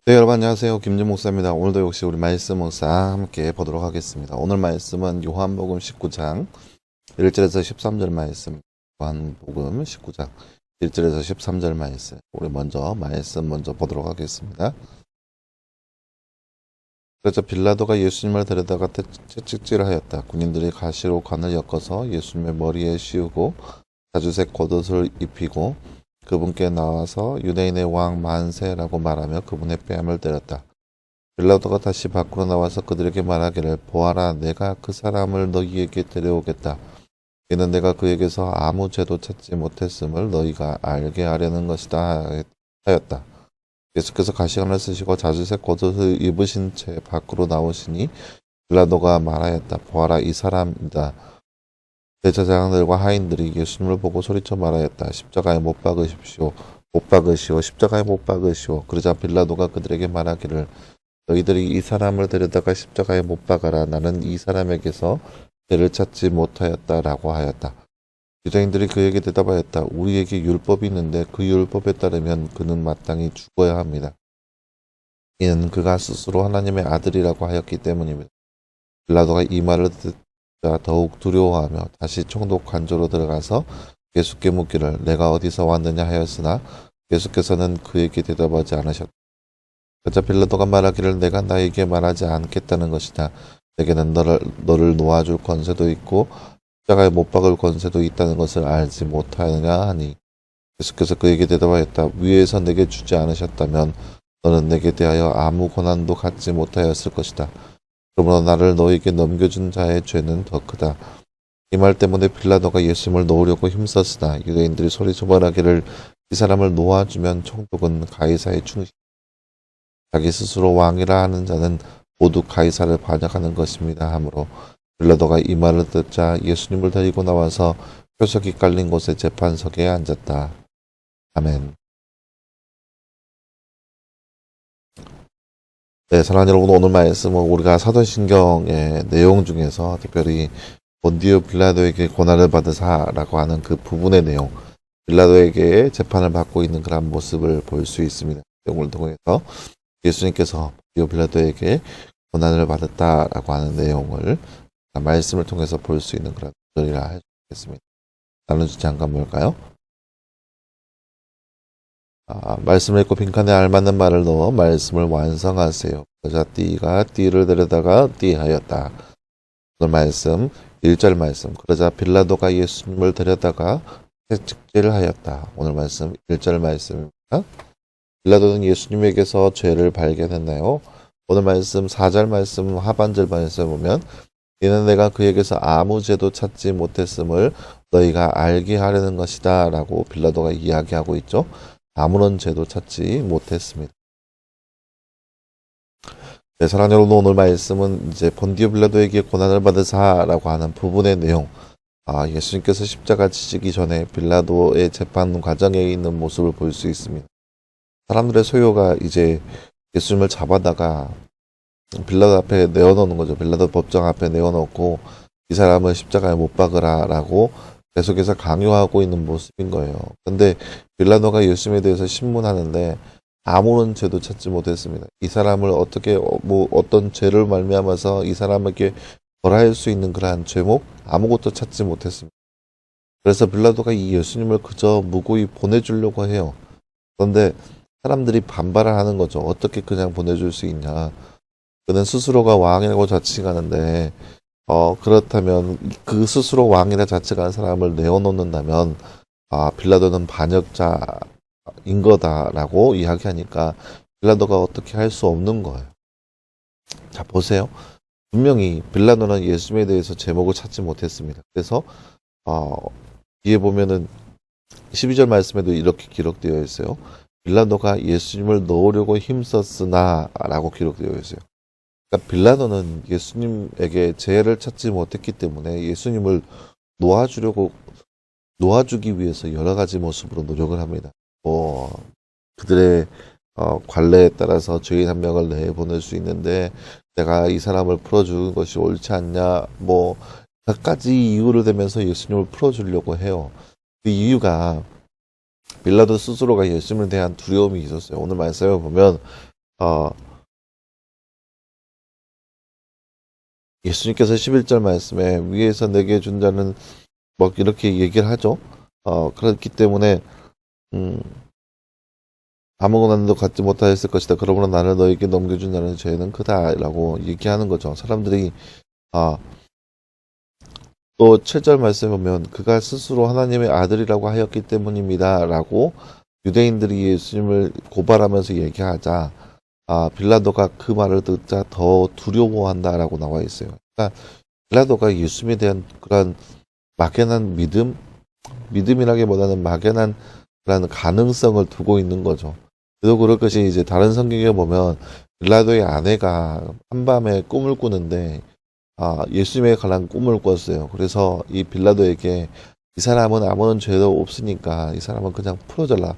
네, 여러분 안녕하세요. 김진 목사입니다. 오늘도 역시 우리 말씀 목사 함께 보도록 하겠습니다. 오늘 말씀은 요한복음 19장 1절에서 13절 말씀. 요한복음 19장 1절에서 13절 말씀. 우리 말씀 보도록 하겠습니다. 그래서 빌라도가 예수님을 데려다가 채찍질하였다. 군인들이 가시로 관을 엮어서 예수님의 머리에 씌우고 자주색 겉옷을 입히고 그분께 나와서 유대인의 왕 만세라고 말하며 그분의 뺨을 때렸다. 빌라도가 다시 밖으로 나와서 그들에게 말하기를 보아라, 내가 그 사람을 너희에게 데려오겠다. 이는 내가 그에게서 아무 죄도 찾지 못했음을 너희가 알게 하려는 것이다 하였다. 예수께서 가시관을 쓰시고 자주색 겉옷을 입으신 채 밖으로 나오시니 빌라도가 말하였다. 보아라, 이 사람이다. 대제사장들과 하인들이 예수님을 보고 소리쳐 말하였다. 십자가에 못 박으십시오. 못 박으시오. 십자가에 못 박으시오. 그러자 빌라도가 그들에게 말하기를 너희들이 이 사람을 데려다가 십자가에 못 박아라. 나는 이 사람에게서 죄를 찾지 못하였다라고 하였다. 유대인들이 그에게 대답하였다. 우리에게 율법이 있는데 그 율법에 따르면 그는 마땅히 죽어야 합니다. 이는 그가 스스로 하나님의 아들이라고 하였기 때문입니다. 빌라도가 이 말을 듣자 더욱 두려워하며 다시 총독 관저로 들어가서 예수께 묻기를 내가 어디서 왔느냐 하였으나 예수께서는 그에게 대답하지 않으셨다. 그러자 빌라도가 말하기를 내가 나에게 말하지 않겠다는 것이다. 내게는 너를 놓아줄 권세도 있고 십자가에 못 박을 권세도 있다는 것을 알지 못하느냐 하니 예수께서 그에게 대답하였다. 위에서 내게 주지 않으셨다면 너는 내게 대하여 아무 권한도 갖지 못하였을 것이다. 그러므로 나를 너에게 넘겨준 자의 죄는 더 크다. 이 말 때문에 빌라도가 예수님을 놓으려고 힘썼으나 유대인들이 소리쳐 말하기를 이 사람을 놓아주면 총독은 가이사에 충실. 자기 스스로 왕이라 하는 자는 모두 가이사를 반역하는 것입니다 하므로 빌라도가 이 말을 듣자 예수님을 데리고 나와서 표석이 깔린 곳에 재판석에 앉았다. 아멘. 네, 사랑하는 여러분, 오늘 말씀은 우리가 사도신경의 내용 중에서 특별히 본디오 빌라도에게 고난을 받으사라고 하는 그 부분의 내용, 빌라도에게 재판을 받고 있는 그런 모습을 볼 수 있습니다. 내용을 통해서 예수님께서 본디오 빌라도에게 고난을 받았다라고 하는 내용을 말씀을 통해서 볼 수 있는 그런 글이라 할 수 있겠습니다. 나눈 주제 잠깐 볼까요? 말씀을 읽고 빈칸에 알맞는 말을 넣어 말씀을 완성하세요. 그러자 띠가 띠를 데려다가 띠하였다. 오늘 말씀 1절 말씀. 그러자 빌라도가 예수님을 데려다가 채찍질을 하였다. 오늘 말씀 1절 말씀입니다. 빌라도는 예수님에게서 죄를 발견했나요? 오늘 말씀 4절 말씀 하반절 말씀 보면 이는 내가 그에게서 아무 죄도 찾지 못했음을 너희가 알게 하려는 것이다 라고 빌라도가 이야기하고 있죠. 아무런 죄도 찾지 못했습니다. 네, 사랑하는 여러분, 오늘 말씀은 이제 본디오 빌라도에게 고난을 받으사라고 하는 부분의 내용. 예수님께서 십자가 지시기 전에 빌라도의 재판 과정에 있는 모습을 볼 수 있습니다. 사람들의 소요가 이제 예수님을 잡아다가 빌라도 앞에 내어놓는 거죠. 빌라도 법정 앞에 내어놓고 이 사람을 십자가에 못 박으라라고 계속해서 강요하고 있는 모습인 거예요. 근데 빌라도가 예수님에 대해서 신문하는데 아무런 죄도 찾지 못했습니다. 이 사람을 어떻게 어떤 죄를 말미암아서 이 사람에게 벌할 수 있는 그러한 죄목 아무것도 찾지 못했습니다. 그래서 빌라도가 이 예수님을 그저 무고히 보내주려고 해요. 그런데 사람들이 반발을 하는 거죠. 어떻게 그냥 보내줄 수 있냐. 그는 스스로가 왕이라고 자칭하는데 그렇다면 그 스스로 왕이라 자칭하는 사람을 내어놓는다면 빌라도는 반역자인 거다라고 이야기하니까 빌라도가 어떻게 할 수 없는 거예요. 자, 보세요. 분명히 빌라도는 예수님에 대해서 제목을 찾지 못했습니다. 그래서 뒤에 보면은 12절 말씀에도 이렇게 기록되어 있어요. 빌라도가 예수님을 넣으려고 힘썼으나 라고 기록되어 있어요. 그러니까 빌라도는 예수님에게 죄를 찾지 못했기 때문에 예수님을 놓아주기 위해서 여러 가지 모습으로 노력을 합니다. 그들의 관례에 따라서 죄인 한 명을 내보낼 수 있는데 내가 이 사람을 풀어주는 것이 옳지 않냐 몇 가지 이유를 대면서 예수님을 풀어주려고 해요. 그 이유가 빌라도 스스로가 예수님에 대한 두려움이 있었어요. 오늘 말씀을 보면 어, 예수님께서 11절 말씀에 위에서 내게 준 자는 뭐 이렇게 얘기를 하죠. 그렇기 때문에 음, 아무거나도 갖지 못하였을 것이다. 그러므로 나를 너에게 넘겨준 자는 죄는 크다라고 얘기하는 거죠. 사람들이 아, 또 7절 말씀에 보면 그가 스스로 하나님의 아들이라고 하였기 때문입니다라고 유대인들이 예수님을 고발하면서 얘기하자 빌라도가 그 말을 듣자 더 두려워한다라고 나와 있어요. 그러니까 빌라도가 예수님에 대한 그런 막연한 믿음이라기보다는 막연한 그런 가능성을 두고 있는 거죠. 그래도 그럴 것이 이제 다른 성경에 보면 빌라도의 아내가 한밤에 꿈을 꾸는데 예수님에 관한 꿈을 꿨어요. 그래서 이 빌라도에게 이 사람은 아무런 죄도 없으니까 이 사람은 그냥 풀어달라.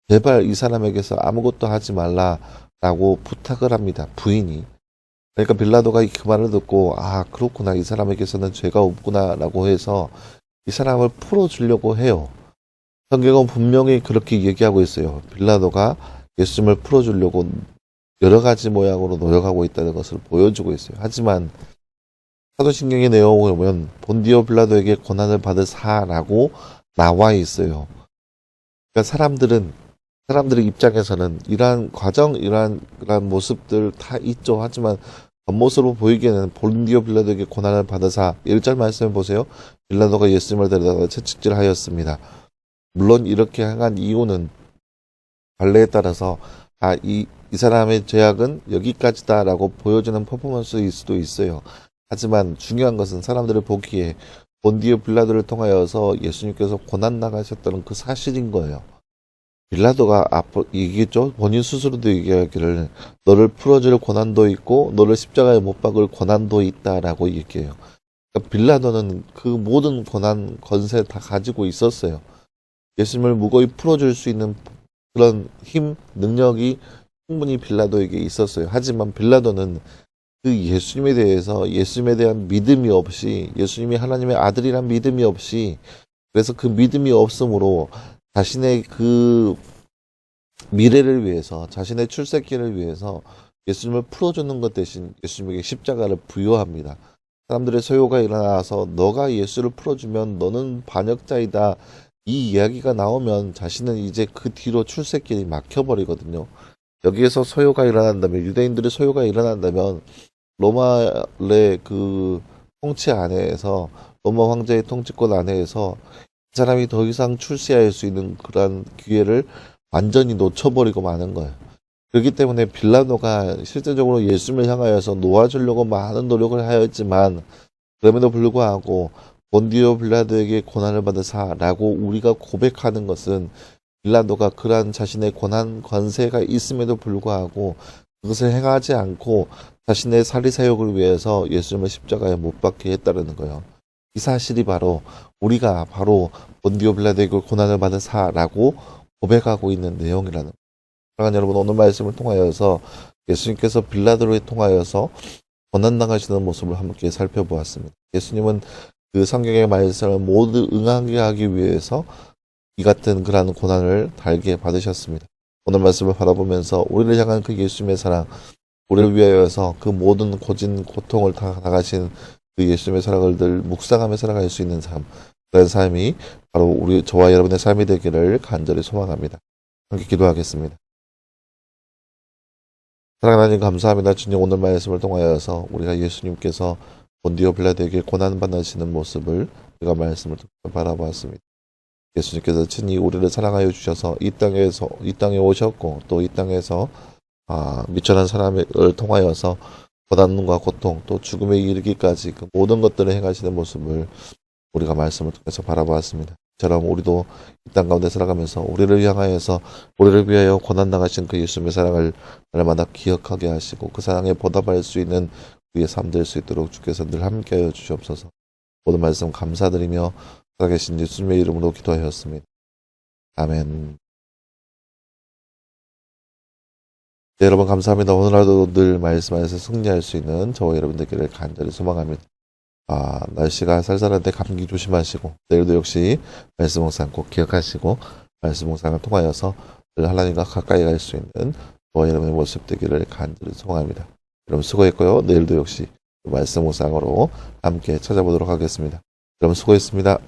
제발 이 사람에게서 아무것도 하지 말라라고 부탁을 합니다. 부인이. 그러니까 빌라도가 그 말을 듣고 그렇구나. 이 사람에게서는 죄가 없구나라고 해서 이 사람을 풀어주려고 해요. 성경은 분명히 그렇게 얘기하고 있어요. 빌라도가 예수님을 풀어주려고 여러 가지 모양으로 노력하고 있다는 것을 보여주고 있어요. 하지만 사도신경의 내용을 보면 본디오 빌라도에게 고난을 받으사라고 나와 있어요. 그러니까 사람들의 입장에서는 이러한 과정, 이러한 모습들 다 있죠. 하지만 겉모습으로 보이기에는 본디오 빌라도에게 고난을 받으사 1절 말씀을 보세요. 빌라도가 예수님을 데려다가 채찍질하였습니다. 물론 이렇게 행한 이유는 관례에 따라서 이 사람의 죄악은 여기까지다라고 보여주는 퍼포먼스일 수도 있어요. 하지만 중요한 것은 사람들을 보기에 본디오 빌라도를 통하여서 예수님께서 고난 나가셨다는 그 사실인 거예요. 빌라도가 얘기했죠. 본인 스스로도 얘기하기를 너를 풀어줄 고난도 있고 너를 십자가에 못 박을 고난도 있다라고 얘기해요. 그러니까 빌라도는 그 모든 고난 권세 다 가지고 있었어요. 예수님을 무거이 풀어줄 수 있는 그런 힘, 능력이 충분히 빌라도에게 있었어요. 하지만 빌라도는 그 예수님에 대해서 예수님에 대한 믿음이 없이 예수님이 하나님의 아들이란 믿음이 없이 그래서 그 믿음이 없으므로 자신의 그 미래를 위해서 자신의 출세기를 위해서 예수님을 풀어주는 것 대신 예수님에게 십자가를 부여합니다. 사람들의 소요가 일어나서 너가 예수를 풀어주면 너는 반역자이다. 이 이야기가 나오면 자신은 이제 그 뒤로 출세길이 막혀버리거든요. 여기에서 소요가 일어난다면 유대인들의 소요가 일어난다면 로마의 그 통치 안에서 로마 황제의 통치권 안에서 이 사람이 더 이상 출세할 수 있는 그러한 기회를 완전히 놓쳐버리고 마는 거예요. 그렇기 때문에 빌라도가 실제적으로 예수님을 향하여서 놓아주려고 많은 노력을 하였지만 그럼에도 불구하고 본디오 빌라도에게 고난을 받으사라고 우리가 고백하는 것은 빌라도가 그러한 자신의 고난 권세가 있음에도 불구하고 그것을 행하지 않고 자신의 사리사욕을 위해서 예수님을 십자가에 못 박게 했다는 거예요. 이 사실이 우리가 본디오 빌라도에게 고난을 받으사라고 고백하고 있는 내용이라는 거예요. 사랑하는 여러분, 오늘 말씀을 통하여서 예수님께서 빌라도를 통하여서 고난당하시는 모습을 함께 살펴보았습니다. 예수님은 그 성경의 말씀을 모두 응하게 하기 위해서 이 같은 그러한 고난을 달게 받으셨습니다. 오늘 말씀을 바라보면서 우리를 향한 그 예수님의 사랑, 우리를 위하여서 그 모든 고통을 다 나가신 그 예수님의 사랑을 늘 묵상하며 살아갈 수 있는 삶, 그런 삶이 바로 저와 여러분의 삶이 되기를 간절히 소망합니다. 함께 기도하겠습니다. 사랑하는 하나님 감사합니다. 주님, 오늘 말씀을 통하여서 우리가 예수님께서 본디오 빌라도에게 고난 받으시는 모습을 우리가 말씀을 바라보았습니다. 예수님께서 친히 우리를 사랑하여 주셔서 이 땅에 오셨고 또 이 땅에서 미천한 사람을 통하여서 고난과 고통 또 죽음에 이르기까지 그 모든 것들을 행하시는 모습을 우리가 말씀을 통해서 바라보았습니다. 이처럼 우리도 이 땅 가운데 살아가면서 우리를 위하여 고난 당하신 그 예수님의 사랑을 날마다 기억하게 하시고 그 사랑에 보답할 수 있는 우리의 삶 될 수 있도록 주께서 늘 함께하여 주시옵소서. 모든 말씀 감사드리며 살아계신 예수님의 이름으로 기도하였습니다. 아멘. 네, 여러분 감사합니다. 오늘 하루도 늘 말씀 안에서 승리할 수 있는 저와 여러분 되기를 간절히 소망합니다. 날씨가 쌀쌀한데 감기 조심하시고 내일도 역시 말씀 묵상 꼭 기억하시고 말씀 묵상을 통하여서 늘 하나님과 가까이 갈 수 있는 여러분의 모습 되기를 간절히 소망합니다. 여러분 수고했고요. 내일도 역시 말씀 묵상으로 함께 찾아보도록 하겠습니다. 여러분 수고했습니다.